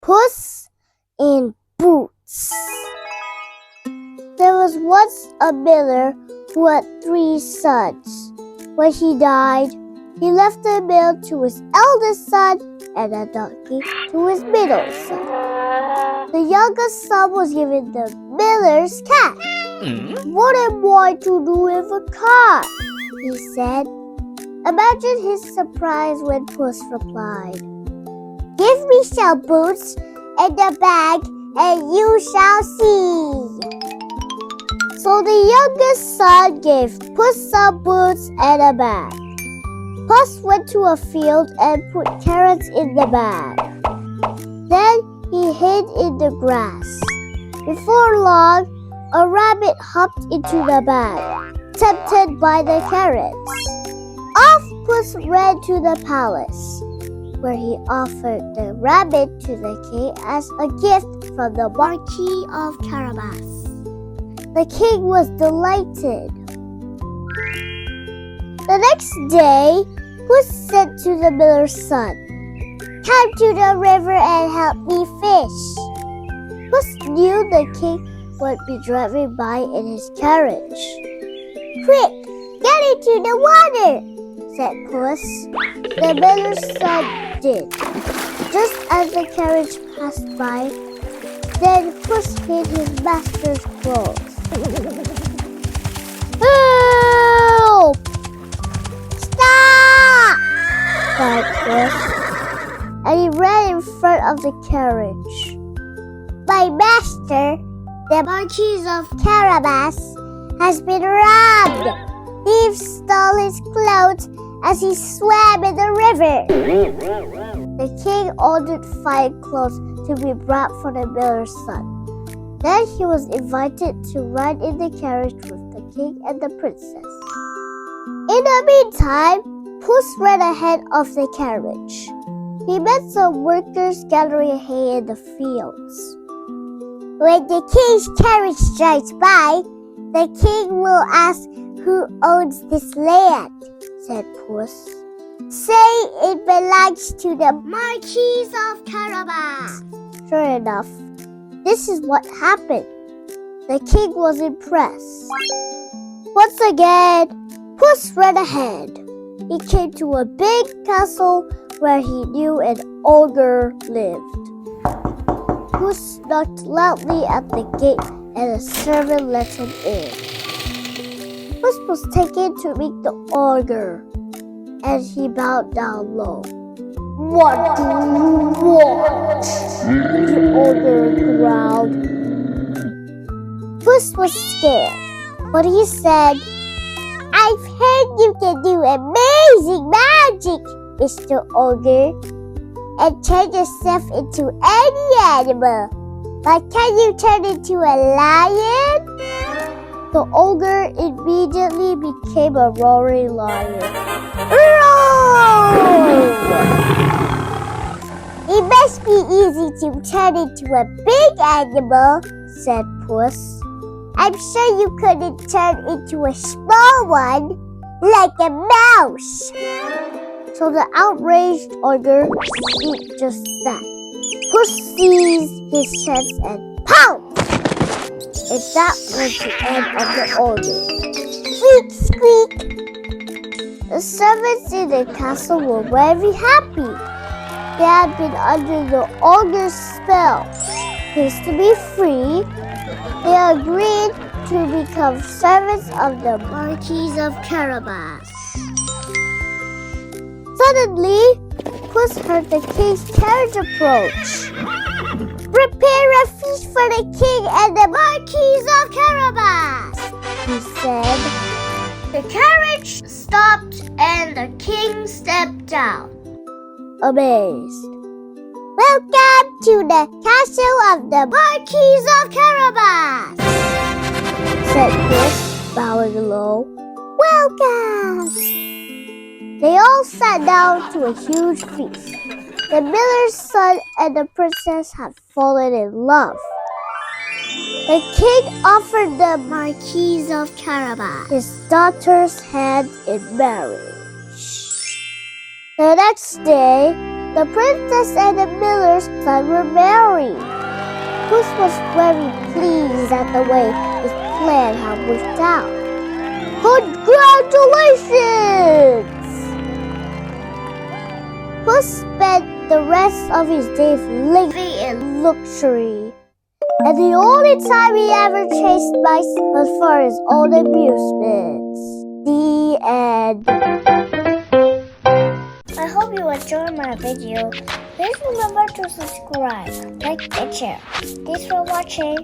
Puss in Boots. There was once a miller who had 3 sons. When he died, he left a mill to his eldest son and a donkey to his middle son. The youngest son was given the miller's cat. What am I to do with a cat? He said. Imagine his surprise when Puss replied, Give me some boots and a bag, and you shall see. So the youngest son gave Puss some boots and a bag. Puss went to a field and put carrots in the bag. Then he hid in the grass. Before long, a rabbit hopped into the bag, tempted by the carrots. Off Puss ran to the palace, where he offered the rabbit to the king as a gift from the Marquis of Carabas. The king was delighted. The next day, Puss said to the miller's son, Come to the river and help me fish. Puss knew the king would be driving by in his carriage. Quick, get into the water, said Puss. The miller's son did. Just as the carriage passed by, then Puss hid his master's clothes. Help! Stop! cried Puss, and he ran in front of the carriage. My master, the Marquis of Carabas, has been robbed. Thieves stole his clothes as he swam in the river. The king ordered fine clothes to be brought for the miller's son. Then he was invited to ride in the carriage with the king and the princess. In the meantime, Puss ran ahead of the carriage. He met some workers gathering hay in the fields. When the king's carriage drives by, the king will ask who owns this land, said Puss. Say it belongs to the Marquis of Carabas. Sure enough, this is what happened. The king was impressed. Once again, Puss ran ahead. He came to a big castle where he knew an ogre lived. Puss knocked loudly at the gate and a servant let him in. Puss was taken to meet the ogre, and he bowed down low. What do you want? The ogre growled. Puss was scared, but he said, I've heard you can do amazing magic, Mr. Ogre, and turn yourself into any animal. But can you turn into a lion? The ogre immediately became a roaring lion. Roar! It must be easy to turn into a big animal, said Puss. I'm sure you couldn't turn into a small one, like a mouse. So the outraged ogre did just that. Puss seized his chest and pounced! And that was the end of the ogre. Squeak, squeak! The servants in the castle were very happy. They had been under the ogre's spell. Pleased to be free, they agreed to become servants of the Marquis of Carabas. Suddenly, Puss heard the king's carriage approach. Prepare a feast for the king and the Marquis of Carabas, he said. The carriage stopped and the king stepped down, amazed. Welcome to the castle of the Marquis of Carabas, said Puss, bowing low. Welcome! They all sat down to a huge feast. The miller's son and the princess had fallen in love. The king offered the Marquis of Carabas his daughter's hand in marriage. The next day, The princess and the miller's son were married. Puss was very pleased at the way his plan had worked out. Congratulations! Puss spent the rest of his days living in luxury, and the only time he ever chased mice was for his own amusements. The end. I hope you enjoyed my video. Please remember to subscribe, like, and share. Thanks for watching.